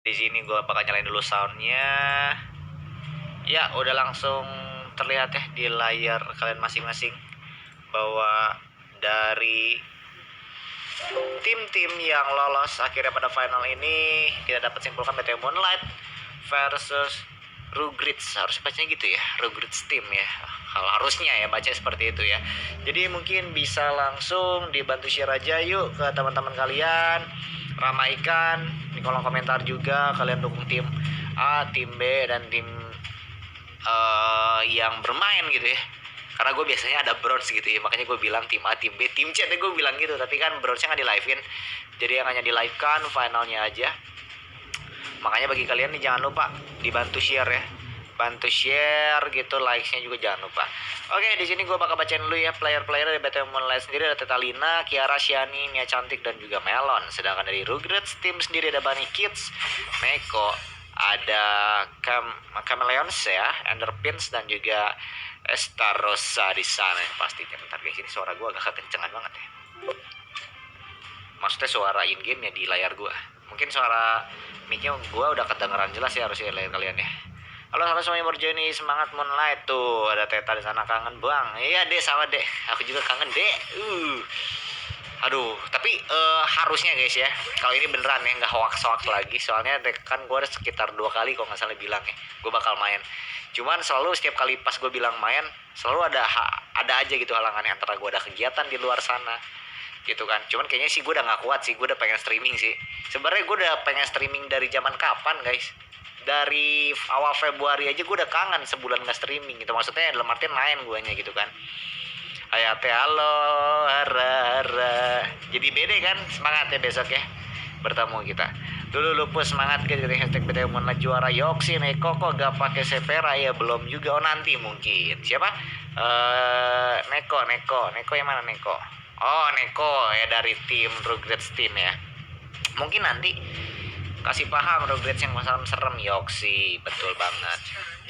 Di sini gue bakal nyalain dulu soundnya. Ya, udah langsung terlihat ya di layar kalian masing-masing bahwa dari tim-tim yang lolos akhirnya pada final ini kita dapat simpulkan BTW Moonlight versus Rugrits. Harus bacanya gitu ya, Rugrits team ya. Harusnya ya baca seperti itu ya. Jadi mungkin bisa langsung dibantu share aja yuk ke teman-teman kalian. Ramaikan di kolom komentar juga kalian dukung tim A, tim B dan tim yang bermain gitu ya. Karena gue biasanya ada bronze gitu ya, makanya gue bilang tim A, tim B, tim C gue bilang gitu. Tapi kan bronze-nya nggak di live-in, jadi yang hanya di live kan finalnya aja. Makanya bagi kalian nih jangan lupa dibantu share ya, bantu share gitu, likes-nya juga jangan lupa. Oke, di sini gue bakal bacain dulu ya player-player dari BTW Moonlight sendiri. Ada Tetalina, Kiara, Shani, Mia Cantik dan juga Melon. Sedangkan dari Rugrats tim sendiri ada Bunny Kids, Meko, ada Chameleons ya, Enderpins dan juga Estarosa di sana yang pastinya. Bentar guys, ini suara gue agak kekencengan banget ya. Maksudnya suara in game ya di layar gue. Mungkin suara mic-nya gue udah kedengeran jelas ya harusnya layar kalian ya. Halo semuanya berjoin semangat Moonlight tuh. Ada Teta di sana kangen bang. Iya dek, sama dek. Aku juga kangen dek. Aduh, tapi harusnya guys ya, kalau ini beneran ya nggak hoax lagi. Soalnya kan gue ada sekitar 2 kali kalau nggak salah bilang ya, gue bakal main. Cuman selalu setiap kali pas gue bilang main, selalu ada aja gitu halangannya, antara gue ada kegiatan di luar sana gitu kan. Cuman kayaknya sih gue udah nggak kuat sih, gue udah pengen streaming sih. Sebenarnya gue udah pengen streaming dari zaman kapan guys? Dari awal Februari aja gue udah kangen sebulan nggak streaming gitu. Maksudnya dalam artian main guanya gitu kan. Ayate halo, hara. Jadi beda kan semangatnya besok ya bertemu kita. Dulu lupus semangat gitu hashtag BTW Moonlight juara Yoksi Neko kok gak pakai Sepera ya belum juga. Oh nanti mungkin. Siapa? Neko yang mana Neko? Oh Neko ya dari tim Rugrats team ya. Mungkin nanti kasih paham Rugrats yang masalah serem Yoksi, betul banget.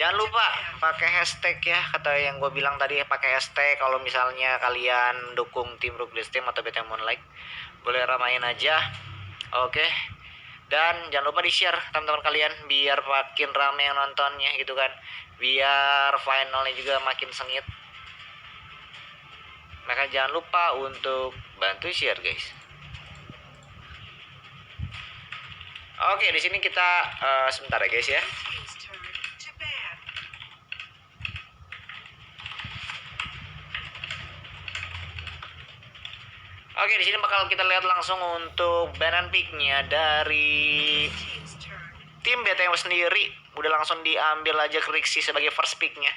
Jangan lupa pakai hashtag ya, kata yang gue bilang tadi ya, pakai hashtag kalau misalnya kalian dukung tim Rugrats team atau BTW Moonlight. Boleh ramain aja. Oke. Dan jangan lupa di-share teman-teman kalian biar makin rame yang nontonnya gitu kan. Biar finalnya juga makin sengit. Maka jangan lupa untuk bantu share guys. Oke, di sini kita sebentar ya guys ya. Oke, di sini bakal kita lihat langsung untuk ban pick-nya dari tim BTW sendiri. Udah langsung diambil aja Krixi sebagai first pick-nya.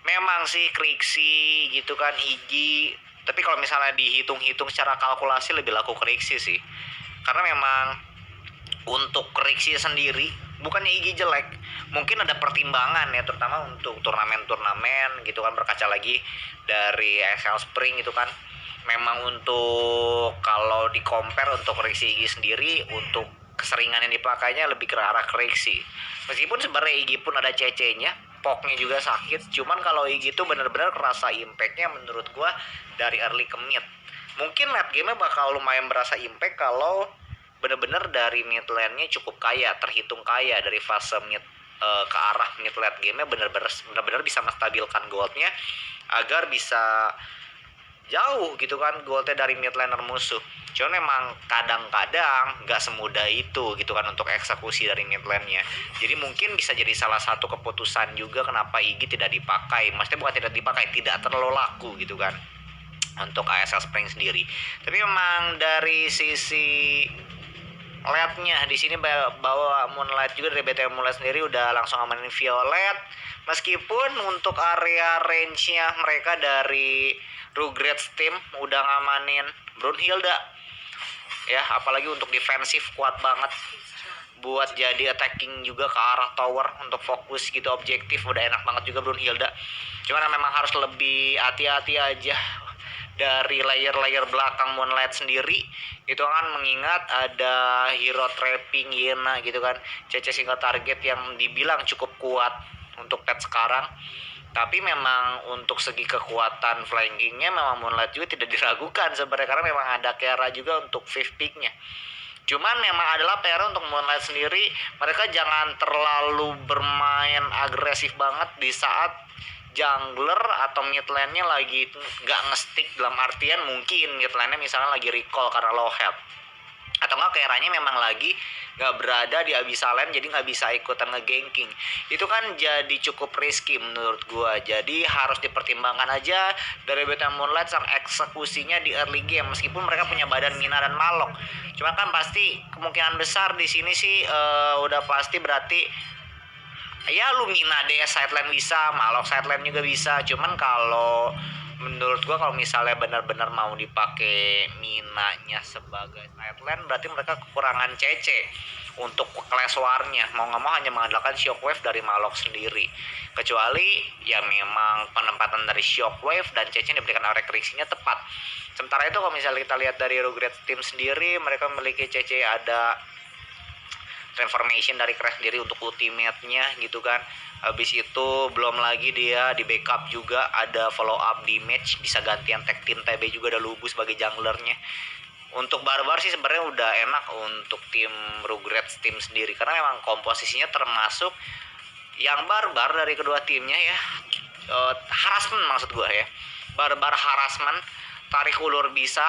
Memang sih Krixi gitu kan, Iggy. Tapi kalau misalnya dihitung-hitung secara kalkulasi lebih laku Krixi sih. Karena memang untuk Krixi sendiri bukannya Iggy jelek, mungkin ada pertimbangan ya, terutama untuk turnamen gitu kan. Berkaca lagi dari XL Spring gitu kan, memang untuk kalau di compare untuk Krixi Iggy sendiri, untuk keseringan yang dipakainya lebih ke arah Krixi. Meskipun sebenarnya Iggy pun ada CC-nya, poknya juga sakit. Cuman kalau Iggy itu benar-benar kerasa impact-nya menurut gua dari early ke mid. Mungkin late game-nya bakal lumayan berasa impact kalau benar-benar dari mid lane-nya cukup kaya, terhitung kaya dari fase mid ke arah mid late game-nya benar-benar bisa menstabilkan gold-nya agar bisa jauh gitu kan goldnya dari mid laner musuh. Cuman memang kadang-kadang nggak semudah itu gitu kan untuk eksekusi dari mid lane-nya. Jadi mungkin bisa jadi salah satu keputusan juga kenapa Iggy tidak dipakai. Maksudnya bukan tidak dipakai, tidak terlalu laku gitu kan untuk ASL Spring sendiri. Tapi memang dari sisi late-nya di sini bawa Moonlight juga dari BTW Moonlight sendiri udah langsung amanin Violet. Meskipun untuk area range-nya mereka dari Rugrats team udah ngamanin Brunhilde ya, apalagi untuk defensif kuat banget buat jadi attacking juga ke arah tower untuk fokus gitu objektif, udah enak banget juga Brunhilde. Cuman memang harus lebih hati-hati aja dari layer belakang Moonlight sendiri itu kan, mengingat ada hero trapping Yena gitu kan, CC single target yang dibilang cukup kuat untuk pet sekarang. Tapi memang untuk segi kekuatan flankingnya memang Moonlight juga tidak diragukan sebenarnya, karena memang ada Kiara juga untuk 5 pick-nya. Cuman memang adalah PR untuk Moonlight sendiri, mereka jangan terlalu bermain agresif banget di saat jungler atau mid lane-nya lagi nggak nge-stick, dalam artian mungkin mid lane-nya misalnya lagi recall karena low health, atau enggak Kairanya memang lagi nggak berada di Abyssal Lane jadi nggak bisa ikutan nge-ganking. Itu kan jadi cukup risky menurut gua. Jadi harus dipertimbangkan aja dari BTM Moonlight sang eksekusinya di early game, meskipun mereka punya badan Mina dan Malok. Cuma kan pasti kemungkinan besar di sini sih udah pasti berarti ya lu Mina DS side lane bisa, Malok side lane juga bisa. Cuman kalau menurut gua kalau misalnya benar-benar mau dipakai Minanya sebagai side lane, berarti mereka kekurangan CC untuk clash war-nya. Mau nggak mau hanya mengandalkan Shockwave dari Malok sendiri. Kecuali ya memang penempatan dari Shockwave dan CC yang diberikan oleh Krixi-nya tepat. Sementara itu kalau misalnya kita lihat dari Regret Team sendiri, mereka memiliki CC ada transformation dari Crash sendiri untuk ultimate-nya gitu kan. Habis itu belum lagi dia di backup juga ada follow up damage, bisa gantian tag team TB juga, ada Lubu sebagai junglernya. Untuk barbar sih sebenarnya udah enak untuk tim Regret Team sendiri, karena memang komposisinya termasuk yang barbar dari kedua timnya ya. Harassment maksud gue ya, barbar harassment, tarik ulur bisa,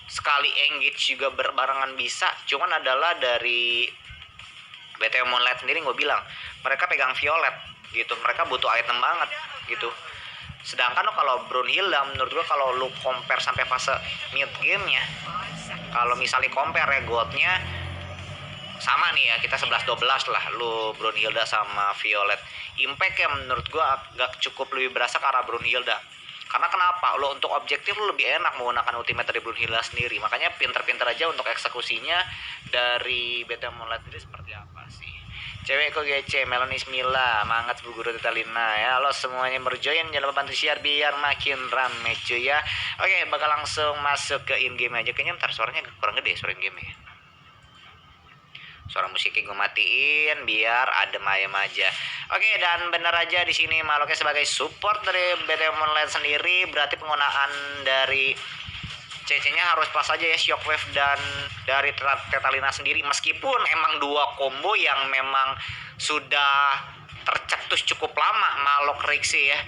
sekali engage juga berbarengan bisa. Cuman adalah dari BTM Moonlight sendiri gue bilang mereka pegang violet gitu, mereka butuh item banget gitu. Sedangkan lo kalau Brunhilda menurut gue kalau lu compare sampai fase mid game-nya, kalau misalnya compare ya goldnya sama nih ya, kita 11-12 lah lu Brunhilda sama Violet. Impact ya menurut gue agak cukup lebih berasa ke arah Brunhilda. Karena kenapa? Lo untuk objektif lo lebih enak menggunakan ultimate dari Brunhilda sendiri. Makanya pinter-pinter aja untuk eksekusinya dari BTM Moonlight sendiri seperti apa sih. Cewek kok GC, Melonis Mila, mangat Bu Guru Tetalina ya. Halo semuanya berjoin, jangan lupa bantu share biar makin rame cuy ya. Oke, bakal langsung masuk ke in game aja. Kayaknya ntar suaranya kurang gede suara in game ya. Suara musiknya gue matiin biar adem ayem aja. Oke, dan bener aja di sini Maloknya sebagai support dari BTM Moonlight sendiri, berarti penggunaan dari CC-nya harus pas aja ya, Shockwave dan dari Tetalina sendiri. Meskipun emang dua combo yang memang sudah tercetus cukup lama Malok Rixi ya.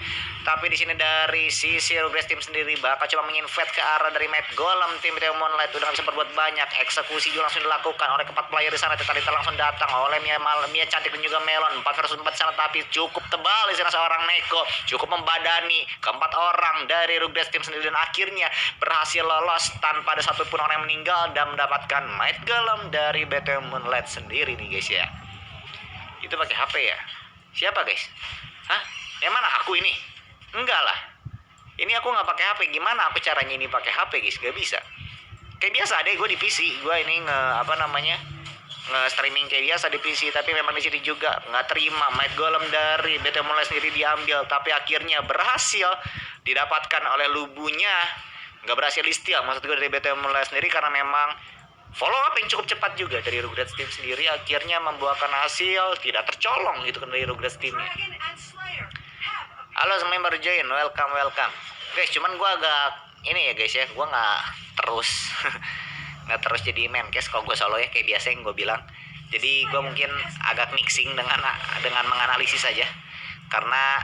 Tapi di sini dari sisi Regret Team sendiri bakal coba menginvade ke arah dari Mad Golem. Tim BTM Moonlight udah gak bisa berbuat banyak. Eksekusi juga langsung dilakukan oleh keempat player di sana. Tetalita langsung datang oleh Mia Cantik dan juga Melon. 4 versus 4 sana, tapi cukup tebal di sana seorang Neko. Cukup membadani keempat orang dari Regret Team sendiri, dan akhirnya berhasil lolos tanpa ada satupun orang yang meninggal dan mendapatkan Mad Golem dari BTM Moonlight sendiri nih guys ya. Itu pakai HP ya? Siapa guys? Hah? Yang mana aku ini? Enggak lah. Ini aku nggak pakai HP. Gimana aku caranya ini pakai HP guys? Gak bisa. Kayak biasa deh gue di PC. Gue ini nge-streaming kayak biasa di PC. Tapi memang di sini juga nggak terima Mad Golem dari BTM Moonlight sendiri diambil. Tapi akhirnya berhasil didapatkan oleh Lubunya. Nggak berhasil di steal maksud gue dari BTM Moonlight sendiri, karena memang follow up yang cukup cepat juga dari Regret Team sendiri, akhirnya membuahkan hasil, tidak tercolong gitu kan dari Regret Teamnya. Halo semuanya baru join, welcome guys. Cuman gue agak ini ya guys ya, gue nggak terus jadi main case kalau gue solo ya, kayak biasa yang gue bilang. Jadi gue mungkin agak mixing dengan menganalisis saja, karena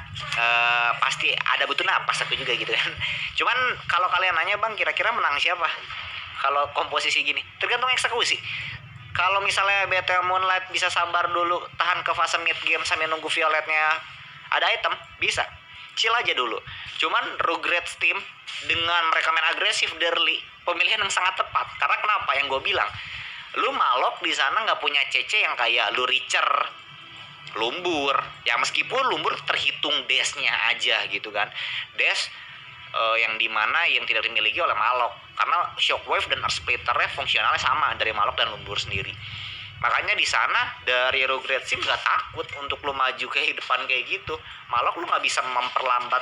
pasti ada butuh napas aku juga gitu kan. Cuman kalau kalian nanya bang kira-kira menang siapa kalau komposisi gini, tergantung eksekusi. Kalau misalnya BTM Moonlight bisa sabar dulu, tahan ke fase mid game sambil nunggu Violetnya ada item, bisa chill aja dulu. Cuman Regret Team dengan mereka main agresif early, pemilihan yang sangat tepat. Karena kenapa? Yang gue bilang, lu Malok di sana nggak punya CC yang kayak lu Richer, Lumbur. Ya meskipun Lumbur terhitung dash-nya aja gitu kan, dash yang dimana yang tidak dimiliki oleh Malok, karena Shockwave dan Earth Splitter-nya fungsionalnya sama dari Malok dan Lumbur sendiri. Makanya di sana dari Regret Team gak takut untuk lu maju ke depan kayak gitu. Malok lu nggak bisa memperlambat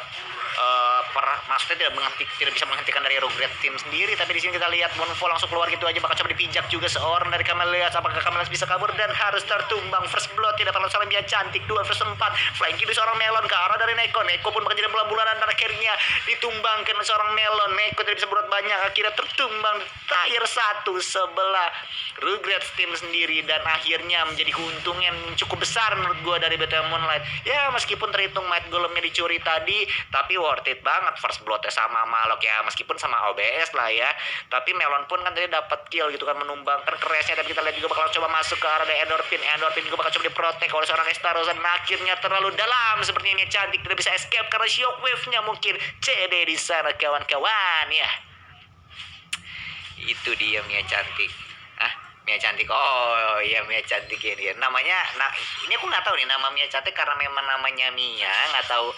maksudnya tidak bisa menghentikan dari Rugrats tim sendiri. Tapi di sini kita lihat Monfo langsung keluar gitu aja, bakal coba dipijak juga seorang dari Kamelias. Apakah Kamelias bisa kabur dan harus tertumbang? First blood tidak perlu salah, Mia Cantik 2 versus 4. Flanking dari seorang Melon ke arah dari Neko. Neko pun bakal jadi bulan-bulanan dan akhirnya ditumbangkan oleh seorang Melon. Neko tidak bisa berbuat banyak, akhirnya tertumbang di tier 1 sebelah Rugrats tim sendiri, dan akhirnya menjadi keuntungan yang cukup besar menurut gue dari BTM Moonlight. Ya meskipun terhitung Might Golemnya dicuri tadi, tapi worth it banget first bloodnya sama Malok ya, meskipun sama OBS lah ya. Tapi Melon pun kan tadi dapat kill gitu kan, menumbangkan Crashnya. Tapi kita lihat juga bakal coba masuk ke arah dari Endorphin juga bakal coba diprotek oleh seorang Estarosa, dan akhirnya terlalu dalam sepertinya Mia Cantik tidak bisa escape karena shockwave-nya mungkin CD di sana kawan-kawan ya. Itu dia Mia Cantik. Mia Cantik, oh iya Mia Cantik ini namanya. Nah ini aku nggak tahu nih nama Mia Cantik karena memang namanya Mia, nggak tahu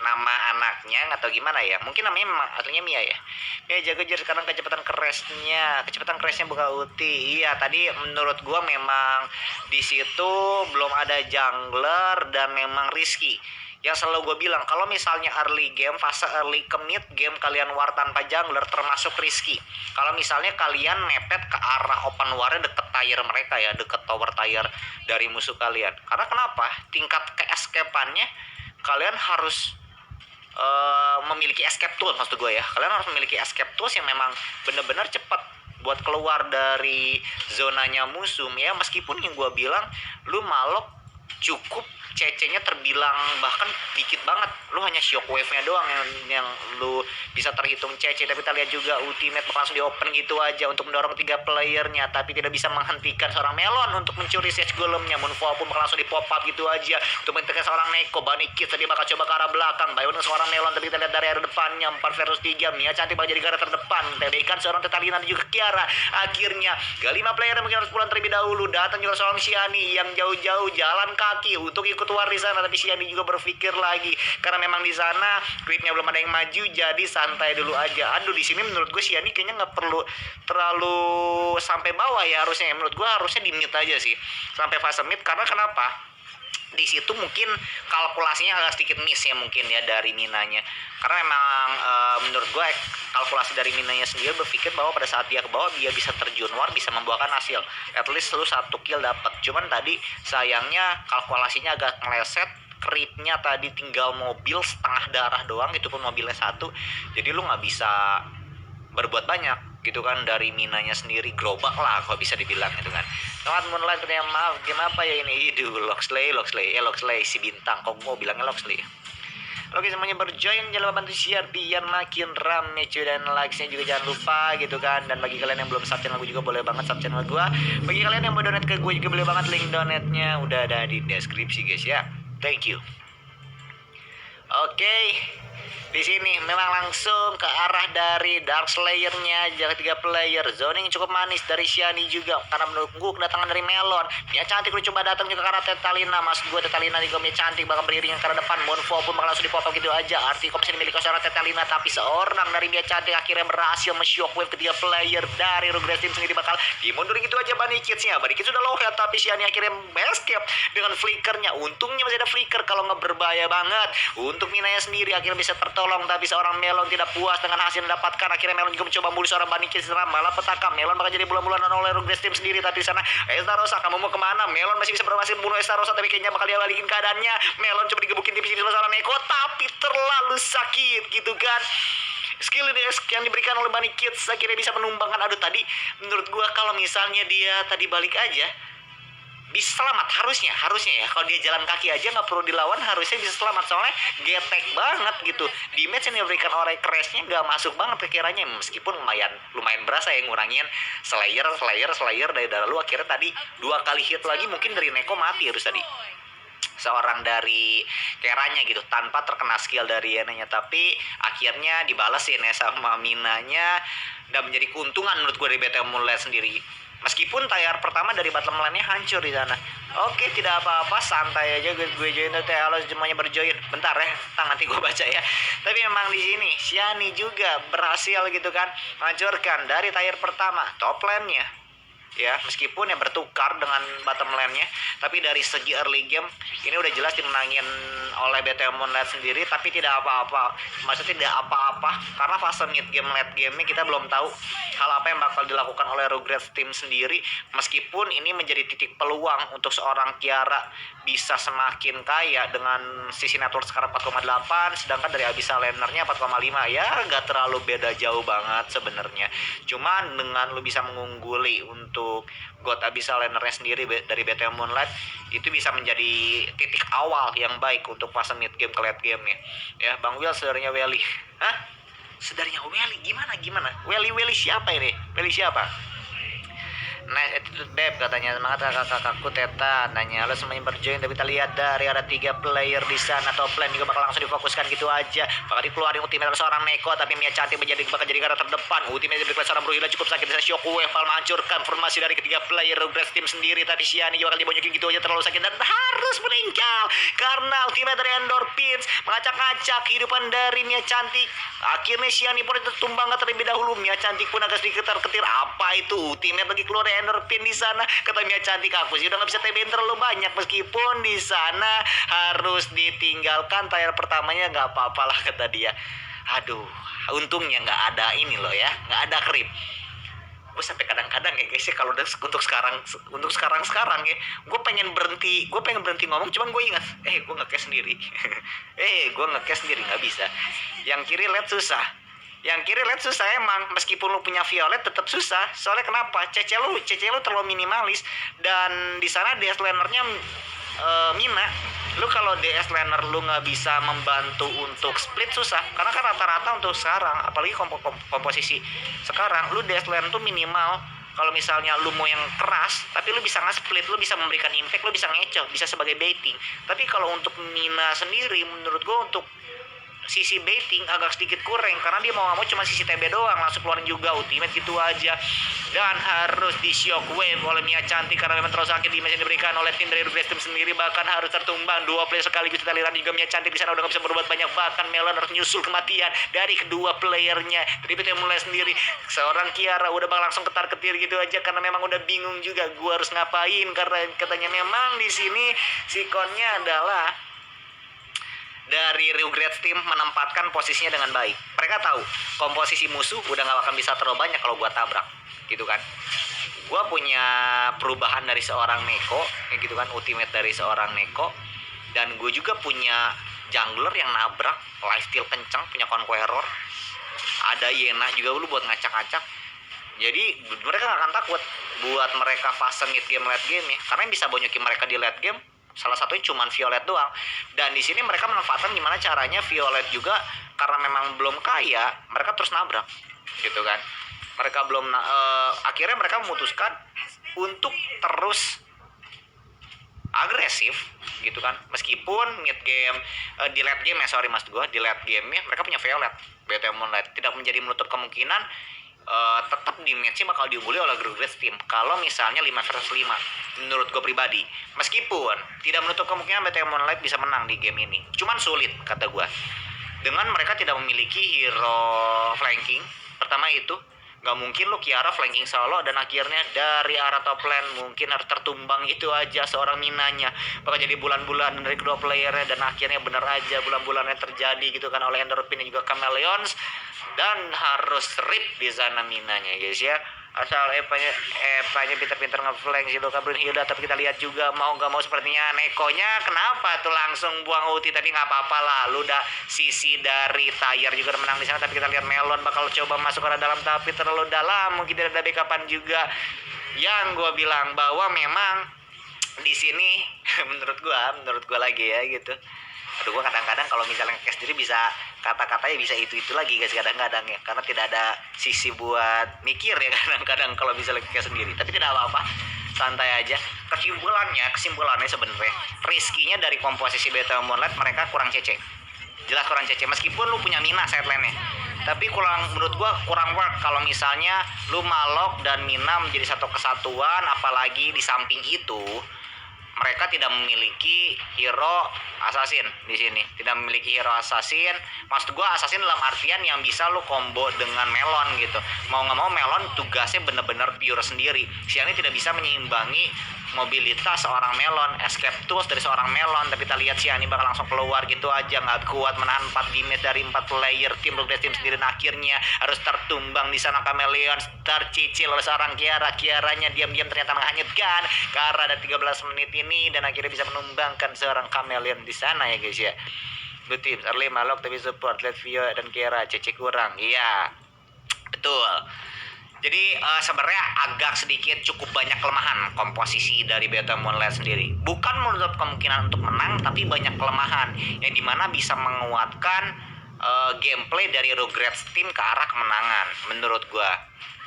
nama anaknya, nggak tahu gimana ya, mungkin namanya memang aslinya Mia ya. Mia jago jadi sekarang kecepatan crashnya buka ulti. Iya tadi menurut gua memang di situ belum ada jungler dan memang risky. Yang selalu gue bilang, kalau misalnya early game, fase early ke mid game kalian war tanpa jungler termasuk risky. Kalau misalnya kalian mepet ke arah open war-nya deket tier mereka ya, deket tower tier dari musuh kalian. Karena kenapa? Tingkat ke-escape-annya kalian harus memiliki escape tools, maksud gue ya. Kalian harus memiliki escape tools yang memang benar-benar cepat buat keluar dari zonanya musuh ya. Meskipun yang gue bilang, lu Malok cukup CC-nya terbilang bahkan dikit banget, lu hanya shockwave-nya doang yang lu bisa terhitung CC. Tapi kita lihat juga ultimate langsung di open gitu aja untuk mendorong 3 playernya, tapi tidak bisa menghentikan seorang Melon untuk mencuri Sage Golemnya. Moonfall pun langsung di pop up gitu aja untuk menghentikan seorang Neko. Bunny Kids tadi bakal coba ke arah belakang, Bayon seorang Melon, tapi kita lihat dari arah depannya 4 versus 3. Mia Cantik bakal jadi garda terdepan, TB-kan seorang Tetalina dan juga Kiara. Akhirnya gak 5 player mungkin harus pulang terlebih dahulu. Datang juga seorang Shiani yang jauh-jauh jalan kaki untuk ikut war di sana, tapi Shiani juga berpikir lagi karena memang di sana creepnya belum ada yang maju, jadi santai dulu aja. Aduh di sini menurut gue Shiani kayaknya nggak perlu terlalu sampai bawah ya, harusnya menurut gue harusnya di mid aja sih sampai fase mid. Karena kenapa? Di situ mungkin kalkulasinya agak sedikit miss ya mungkin ya dari Minanya, karena memang menurut gue kalkulasi dari Minanya sendiri berpikir bahwa pada saat dia ke bawah dia bisa terjun war, bisa membuahkan hasil, at least lu 1 kill dapat. Cuman tadi sayangnya kalkulasinya agak meleset, creepnya tadi tinggal mobil setengah darah doang, itu pun mobilnya 1, jadi lu nggak bisa berbuat banyak gitu kan dari Minanya sendiri. Gerobak lah kalau bisa dibilang gitu kan. Selamat Moonlight, katanya maaf game apa ya ini? Loxley si bintang, kok gue bilangnya Loxley. Oke semuanya berjoin, jangan lupa bantu share biar makin rame cuy, dan likes-nya juga jangan lupa gitu kan. Dan bagi kalian yang belum sub channel gue juga boleh banget sub channel gue. Bagi kalian yang mau donate ke gue juga boleh banget, link donate-nya udah ada di deskripsi guys ya. Thank you. Oke, di sini memang langsung ke arah dari Dark Slayer-nya, jaga 3 player. Zoning cukup manis dari Shiani juga karena menunggu kedatangan dari Melon. Mia Cantik lu coba datang juga ke arah Tetalina. Maksud gue Tetalina juga Mia Cantik bakal beriringan ke arah depan. Moonfall pun bakal langsung dipotong gitu aja. Arti kok bisa dimiliki seorang Tetalina, tapi seorang dari Mia Cantik akhirnya berhasil men-shockwave ketiga player dari Rugrats Team sendiri. Bakal dimundurin gitu aja Bunny Kids-nya. Bunny Kids sudah low health, tapi Shiani akhirnya escape dengan flickernya. Untungnya masih ada flicker, kalau nggak berbahaya banget. Untuk Minanya sendiri akhirnya bisa tertolong, tapi seorang Melon tidak puas dengan hasil yang didapatkan. Akhirnya Melon juga mencoba membunuh seorang Bunny Kids, malah petaka. Melon bakal jadi bulan-bulanan oleh Rugrats Team sendiri. Tapi di sana Estarosa, kamu mau kemana? Melon masih bisa berhasil membunuh Estarosa, tapi kayaknya bakal dia balikin keadaannya. Melon coba digebukin tipis sama seorang Neko, tapi terlalu sakit gitu kan. Skill yang diberikan oleh Bunny Kids akhirnya bisa menumbangkan. Aduh tadi menurut gua kalau misalnya dia tadi balik aja bisa selamat, harusnya ya. Kalau dia jalan kaki aja nggak perlu dilawan, harusnya bisa selamat, soalnya getek banget gitu. Damage yang diberikan oleh Crashnya nggak masuk banget ke kiranya, meskipun lumayan berasa ya ngurangin Slayer dari darah lu. Akhirnya tadi 2 kali hit lagi mungkin dari Neko mati harus tadi seorang dari Keranya gitu tanpa terkena skill dari Yenanya, tapi akhirnya dibalesin ya sama Minanya dan menjadi keuntungan menurut gue dari BTM Moonlight sendiri. Meskipun tier pertama dari bottom line-nya hancur di sana. Oke, tidak apa-apa, santai aja gue join tuh. Halo semuanya berjoin. Bentar ya, nanti gue baca ya. Tapi memang di sini Shiani juga berhasil gitu kan menghancurkan dari tier pertama top lane-nya. ya, meskipun ya bertukar dengan bottom lane-nya, tapi dari segi early game ini udah jelas dimenangin oleh BTM Moonlight sendiri, tapi tidak apa-apa. Maksudnya tidak apa-apa karena fase mid game late game-nya kita belum tahu hal apa yang bakal dilakukan oleh Rugrats team sendiri, meskipun ini menjadi titik peluang untuk seorang Kiara bisa semakin kaya dengan sisi network sekarang 4,8, sedangkan dari Abyssal Laner-nya 4,5. Ya nggak terlalu beda jauh banget sebenarnya, cuman dengan lu bisa mengungguli untuk God Abyssal Laner-nya sendiri dari BTM Moonlight, itu bisa menjadi titik awal yang baik untuk fase mid game ke late game nih. Ya, Bang Will saudaranya Welly. Hah? Saudaranya Welly gimana? Welly siapa ini? Welly siapa? Nice attitude Beb katanya, semangat kakak-kakakku Teta. Nanya lo semuanya berjoin, tapi kita lihat dari ada 3 player di sana, top lane juga bakal langsung difokuskan gitu aja. Bakal dikeluarin ultimate seorang Neko, tapi Mia Cantik bakal jadi garda terdepan. Ultimate diberikan seorang Bruhila cukup sakit, bisa Shockwave bakal menghancurkan formasi dari ketiga player Rugrats team sendiri. Tapi Shiani juga bakal dibonyokin gitu aja, terlalu sakit dan harus meninggal karena ultimate dari Endorphins mengacak-acak kehidupan dari Mia Cantik. Akhirnya Shiani pun tertumbang terlebih dahulu. Mia Cantik pun agak sedikit terketir. Apa itu ultimate lagi keluar Endorphin di sana? Kata Mia Cantik, aku sih udah nggak bisa TBN terlalu banyak, meskipun di sana harus ditinggalkan tier pertamanya, nggak apa-apa lah kata dia. Aduh, untungnya nggak ada ini loh ya, nggak ada creep. Gue sampai kadang-kadang ya guys ya, kalau untuk sekarang ya, gue pengen berhenti ngomong, cuman gue ingat, gue nge-cash sendiri. Gue nge-cash sendiri, nggak bisa. Yang kiri led susah emang, meskipun lu punya Violet tetap susah. Soalnya kenapa? CC lu terlalu minimalis, dan di sana DS lanernya Mina. Lu kalau DS laner lu nggak bisa membantu untuk split susah, karena kan rata-rata untuk sekarang, apalagi komposisi sekarang, lu DS laner tuh minimal. Kalau misalnya lu mau yang keras, tapi lu bisa nge-split, lu bisa memberikan impact, lu bisa ngecoh, bisa sebagai baiting. Tapi kalau untuk Mina sendiri, menurut gue untuk sisi baiting agak sedikit kurang, karena dia mau nggak mau cuma sisi TB doang, langsung keluarin juga ultimate gitu aja, dan harus di shockwave oleh Mia Cantik karena memang terlalu sakit damage yang diberikan oleh tim dari Rugrats team sendiri, bahkan harus tertumbang 2 player sekaligus. Kita lihat juga Mia Cantik di sana udah nggak bisa berbuat banyak, bahkan Melon harus nyusul kematian dari kedua playernya. Dari PT mulai sendiri, seorang Kiara udah bakal langsung ketar-ketir gitu aja, karena memang udah bingung juga gua harus ngapain, karena katanya memang di sini sikonnya adalah dari Rugrats team menempatkan posisinya dengan baik. Mereka tahu komposisi musuh udah gak akan bisa terlalu banyak kalau gua tabrak, gitu kan. Gua punya perubahan dari seorang Neko, gitu kan, ultimate dari seorang Neko, dan gue juga punya jungler yang nabrak, lifesteal kencang, punya Conqueror, ada Yena juga lu buat ngacak-ngacak. Jadi mereka gak akan takut buat mereka fase mid game late game ya, karena yang bisa bonyokin mereka di late game salah satunya cuman Violet doang. Dan di sini mereka memanfaatkan gimana caranya Violet juga, karena memang belum kaya, mereka terus nabrak, gitu kan. Mereka belum akhirnya mereka memutuskan untuk terus agresif, gitu kan. Meskipun mid game di late game ya, di late game ya mereka punya Violet. BTM Moonlight tidak menjadi menutup kemungkinan tetap di match bakal diungguli oleh Rugrats team kalau misalnya 5 versus 5 menurut gue pribadi. Meskipun tidak menutup kemungkinan BTM Moonlight bisa menang di game ini, cuman sulit kata gue, dengan mereka tidak memiliki hero flanking. Pertama itu nggak mungkin lo Kiara flanking solo dan akhirnya dari arah top lane mungkin harus tertumbang gitu aja seorang Minanya, bakal jadi bulan-bulan dari kedua playernya, dan akhirnya bener aja bulan-bulannya terjadi gitu kan oleh Endorphin dan juga Chameleons, dan harus rip di sana Minanya guys ya. Asal Epanya pinter-pinter ngeflank si Luka Brunhilde, tapi kita lihat juga mau gak mau sepertinya Nekonya kenapa tuh langsung buang ulti, tapi nggak apa-apa lah, lu udah sisi dari Tyre juga menang di sana. Tapi kita lihat Melon bakal coba masuk ke dalam, tapi terlalu dalam, mungkin tidak ada backupan juga. Yang gue bilang bahwa memang di sini menurut gua lagi ya gitu. Aduh, gue kadang-kadang kalau misalnya cash sendiri bisa kata-katanya bisa itu lagi guys kadang-kadang ya, karena tidak ada sisi buat mikir ya kadang-kadang kalau misalnya cash sendiri. Tapi tidak apa-apa, santai aja. Kesimpulannya sebenarnya rizkinya dari komposisi BTM Moonlight mereka kurang CC, jelas kurang CC. Meskipun lu punya Mina side lane-nya, tapi menurut gua kurang work kalau misalnya lu Malok dan Mina menjadi satu kesatuan, apalagi di samping itu mereka tidak memiliki hero assassin di sini. Tidak memiliki hero assassin. Maksud gua assassin dalam artian yang bisa lu combo dengan melon gitu. Mau nggak mau melon tugasnya bener-bener pure sendiri. Siani tidak bisa menyeimbangi mobilitas seorang melon, escape tools dari seorang melon. Tapi kita lihat Siani bakal langsung keluar gitu aja, nggak kuat menahan 4 damage dari 4 player tim Progress Team sendiri, dan akhirnya harus tertumbang di sana Chameleon, tercicil oleh seorang Kiaranya diam-diam ternyata menghanyutkan karena ada 13 menit ini, dan akhirnya bisa menumbangkan seorang Chameleon di sana ya guys ya. Blue Team early Malok tapi support Latvia dan Kiara CC kurang. Iya betul. Jadi sebenarnya agak sedikit cukup banyak kelemahan komposisi dari Beta Moonlight sendiri. Bukan menutup kemungkinan untuk menang, tapi banyak kelemahan yang dimana bisa menguatkan gameplay dari Rugrats Team ke arah kemenangan menurut gua,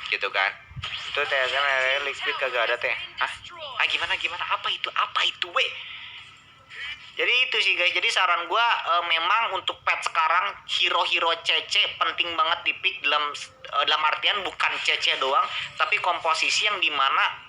gitu kan. Itu TSM League Speed kagak ada teh. Gimana apa itu weh? Jadi itu sih guys, jadi saran gue memang untuk pet sekarang hero-hero CC penting banget di pick dalam artian bukan CC doang, tapi komposisi yang dimana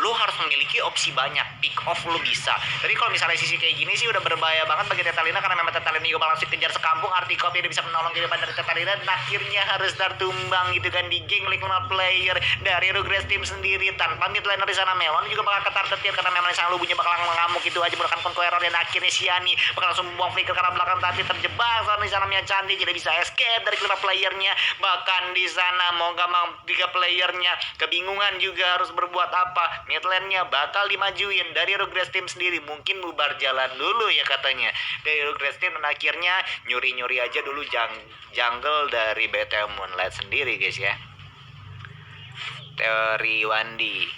lu harus memiliki opsi banyak, pick off lu bisa. Jadi kalau misalnya sisi kayak gini sih udah berbahaya banget bagi Tetalina, karena memang Tetalina juga langsung kejar sekampung, Artikop dia bisa menolong kehidupan dari Tetalina, dan akhirnya harus tertumbang gitu kan di geng League 5 player dari Rugrats Team sendiri tanpa mid laner di sana. Melon juga bakal ketar-ketir karena memang di sana lubunya bakal mengamuk gitu aja menggunakan Conqueror, dan akhirnya Siani bakal langsung buang flicker karena belakang tadi terjebak karena di sana Mia Cantik tidak bisa escape dari 5 playernya. Bahkan di sana mau gak mau 3 playernya kebingungan juga harus berbuat apa. Mid lane-nya bakal dimajuin dari Rugrats Team sendiri, mungkin bubar jalan dulu ya katanya dari Rugrats Team, dan akhirnya nyuri-nyuri aja dulu jungle dari Beta Moonlight sendiri guys ya. Teori Wandi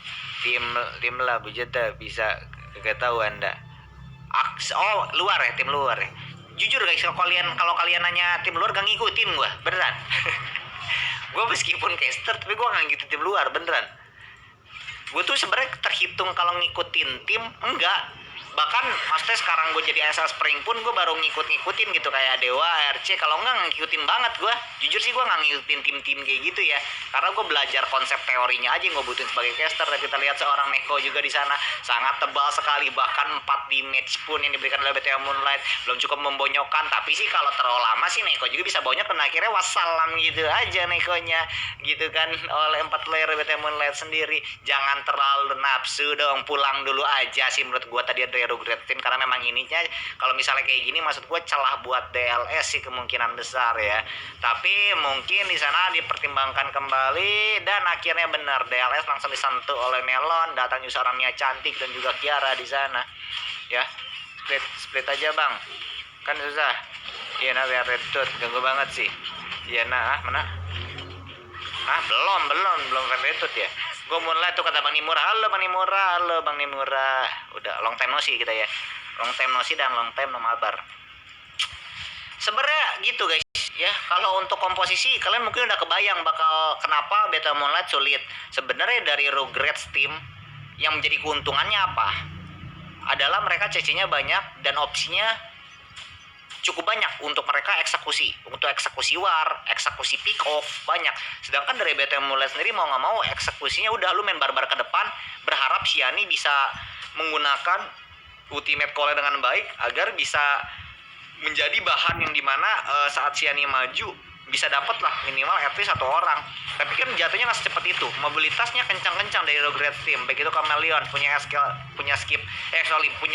tim lah bujeta bisa gak tahu anda. Luar ya, tim luar ya. Jujur guys, kalau kalian nanya tim luar gak ngikutin gua beneran. Gue meskipun caster tapi gue gak ngikutin tim luar beneran. Gue tuh sebenarnya terhitung kalau ngikutin tim enggak. Bahkan maksudnya sekarang gue jadi ASL Spring pun gue baru ngikutin gitu kayak Dewa, RC. Kalau enggak ngikutin banget gue. Jujur sih gue nggak ngikutin tim-tim kayak gitu ya. Karena gue belajar konsep teorinya aja yang gue butuhin sebagai caster. Tapi kita lihat seorang Neko juga di sana sangat tebal sekali. Bahkan 4 damage pun yang diberikan oleh BTA Moonlight belum cukup membonyokkan. Tapi sih kalau terlalu lama sih Neko juga bisa bonyok, dan akhirnya wassalam gitu aja Nekonya gitu kan oleh 4 player BTA Moonlight sendiri. Jangan terlalu nafsu dong, pulang dulu aja sih menurut gue tadi ada Rugrats Team, karena memang ininya kalau misalnya kayak gini maksud gue celah buat DLS sih kemungkinan besar ya. Tapi mungkin di sana dipertimbangkan kembali, dan akhirnya benar DLS langsung disentuh oleh Melon, datang seorang Mia Cantik dan juga Kiara di sana ya. Split aja bang, kan susah. Iya nah biar red dot ganggu banget sih. Iya nah mana belum red dot ya. Gue mulai tuh kata Bang Nimura, halo Bang Nimura, udah long time no see kita ya, long time no see dan long time no mabar. Sebenarnya gitu guys ya, kalau untuk komposisi kalian mungkin udah kebayang bakal kenapa Beta Moonlight sulit. Sebenarnya dari Rugrats Team yang menjadi keuntungannya apa? Adalah mereka CC-nya banyak dan opsinya cukup banyak untuk mereka eksekusi, untuk eksekusi war, eksekusi pick off banyak. Sedangkan dari Beta Moonlight sendiri mau nggak mau eksekusinya udah lu main barbar ke depan, berharap Siani bisa menggunakan ultimate call dengan baik agar bisa menjadi bahan yang dimana saat Siani maju bisa dapat lah minimal at least 1 orang. Tapi kan jatuhnya nggak secepat itu, mobilitasnya kencang-kencang dari Rugrats Team. Baik itu Chameleon punya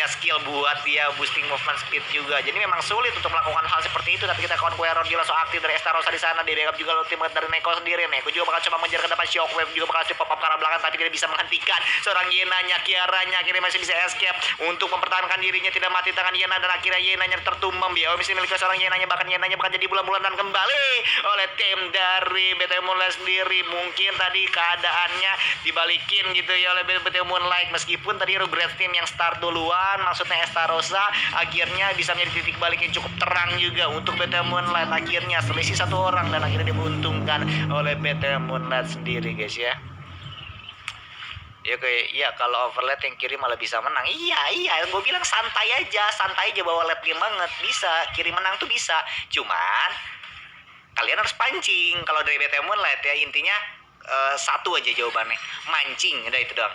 skill buat dia boosting movement speed juga. Jadi memang sulit untuk melakukan hal seperti itu. Tapi kita Conqueror dia langsung aktif dari Estarossa di sana, di backup juga ultimate dari Neko sendiri. Neko juga bakal coba mengejar ke depan, Shockwave juga bakal pop up ke arah belakang, tapi tidak bisa menghentikan seorang Yenanya. Kiaranya akhirnya masih bisa escape untuk mempertahankan dirinya, tidak mati tangan Yena, dan akhirnya Yenanya tertumbang. Dia masih milik seorang Yenanya, bahkan Yenanya bakal jadi bulan-bulan dan kembali oleh tim dari BT Moonlight sendiri. Mungkin tadi keadaannya dibalikin gitu ya oleh BT Moonlight, meskipun tadi Rugrats Team yang start duluan, maksudnya Estarossa, akhirnya bisa menjadi titik balik yang cukup terang juga untuk BT Moonlight. Akhirnya selisih 1 orang dan akhirnya diuntungkan oleh BT Moonlight sendiri guys ya. Ya kalau overlap yang kiri malah bisa menang. Iya gue bilang santai aja bawa late game banget, bisa kiri menang tuh bisa. Cuman kalian harus pancing kalau dari BT Moonlight ya, intinya satu aja jawabannya, mancing, udah itu doang.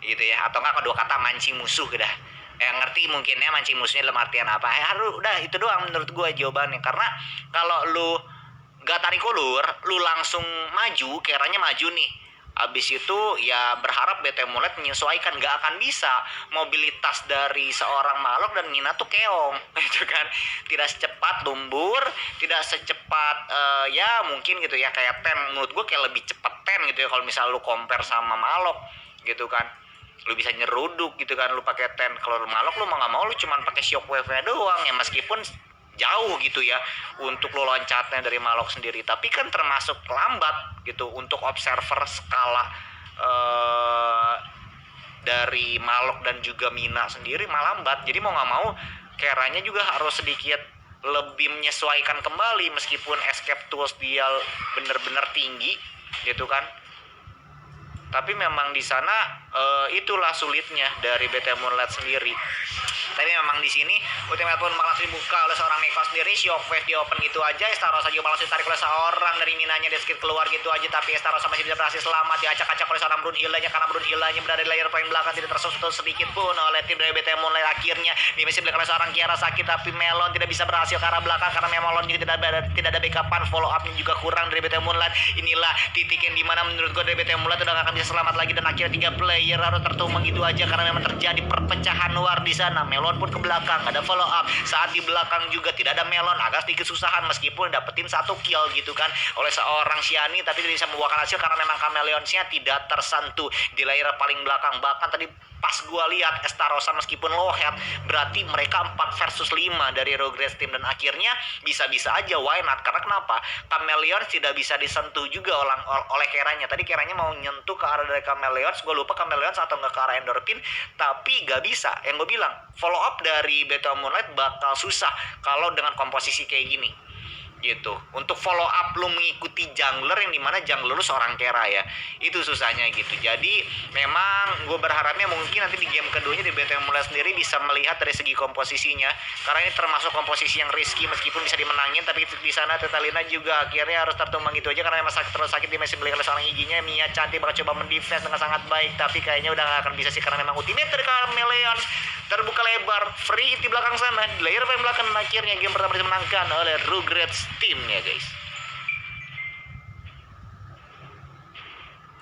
gitu ya, atau enggak kedua kata mancing musuh dah. Ngerti mungkinnya mancing musuhnya dalam artian apa, harus udah itu doang menurut gue jawabannya. Karena kalau lu gak tarik ulur, lu langsung maju, keranya maju nih, abis itu ya berharap BT Mulet menyesuaikan, gak akan bisa. Mobilitas dari seorang Malok dan Nina tuh keong gitu kan, tidak secepat Lumbur, tidak secepat ya mungkin gitu ya, kayak Ten. Menurut gue kayak lebih cepat Ten gitu ya kalau misal lu compare sama Malok gitu kan. Lu bisa nyeruduk gitu kan, lu pakai Ten. Kalau lu Malok lu mau nggak mau lu cuman pakai shockwave-nya doang ya, meskipun jauh gitu ya untuk lo loncatnya dari Malok sendiri, tapi kan termasuk lambat gitu untuk observer skala dari Malok dan juga Mina sendiri mah lambat. Jadi mau nggak mau Keranya juga harus sedikit lebih menyesuaikan kembali, meskipun escape tools dia bener-bener tinggi gitu kan. Tapi memang di sana itulah sulitnya dari BT Moonlight sendiri. Tapi memang di sini ultimate pun bakal dibuka oleh seorang Neko sendiri. Shockwave di open gitu aja. Estarossa juga bakal ditarik oleh seorang dari Minanya, dia skip keluar gitu aja. Tapi Estarossa masih bisa berhasil selamat, diacak-acak oleh seorang Brunhildanya, karena Brunhildanya berada di layer paling belakang, tidak tersentuh sedikit pun oleh tim dari BT Moonlight. Akhirnya di masih belakang oleh seorang Kiara sakit, tapi Melon tidak bisa berhasil ke arah belakang karena Melon juga tidak ada backupan, follow up-nya juga kurang dari BT Moonlight. Inilah titik yang dimana menurut gue dari BT Moonlight udah gak akan bisa selamat lagi, dan akhirnya 3 player harus tertumbang gitu aja karena memang terjadi perpecahan luar di sana. Melon pun ke belakang, ada follow up. Saat di belakang juga tidak ada Melon, agak sedikit susahan meskipun dapetin 1 kill gitu kan oleh seorang Shani, tapi tidak bisa membuahkan hasil karena memang Chameleonsnya tidak tersentuh di layer paling belakang. Bahkan tadi pas gua lihat Estarossa meskipun low health, berarti mereka 4 versus 5 dari Rogress team, dan akhirnya bisa-bisa aja why not. Karena kenapa? Chameleons tidak bisa disentuh juga oleh Keranya. Tadi Keranya mau nyentuh ke arah dari Chameleons, gue lupa Chameleons atau nggak ke arah Endorphin, tapi gak bisa. Yang gue bilang follow up dari Beta Moonlight bakal susah kalau dengan komposisi kayak gini gitu. Untuk follow up lu mengikuti jungler yang dimana jungler lu seorang Kera ya, itu susahnya gitu. Jadi memang gue berharapnya mungkin nanti di game keduanya di BT Moonlight sendiri bisa melihat dari segi komposisinya, karena ini termasuk komposisi yang risky meskipun bisa dimenangin, tapi di sana Tetalina juga akhirnya harus tertumbang gitu aja karena memang terlalu sakit. Dia masih beli oleh seorang giginya. Mia Cantik bakal coba mendefense dengan sangat baik, tapi kayaknya udah gak akan bisa sih karena memang ultimate dari Chameleons terbuka lebar, free di belakang sana, di layer paling belakang, dan akhirnya game pertama dimenangkan oleh Rugrats teamnya guys.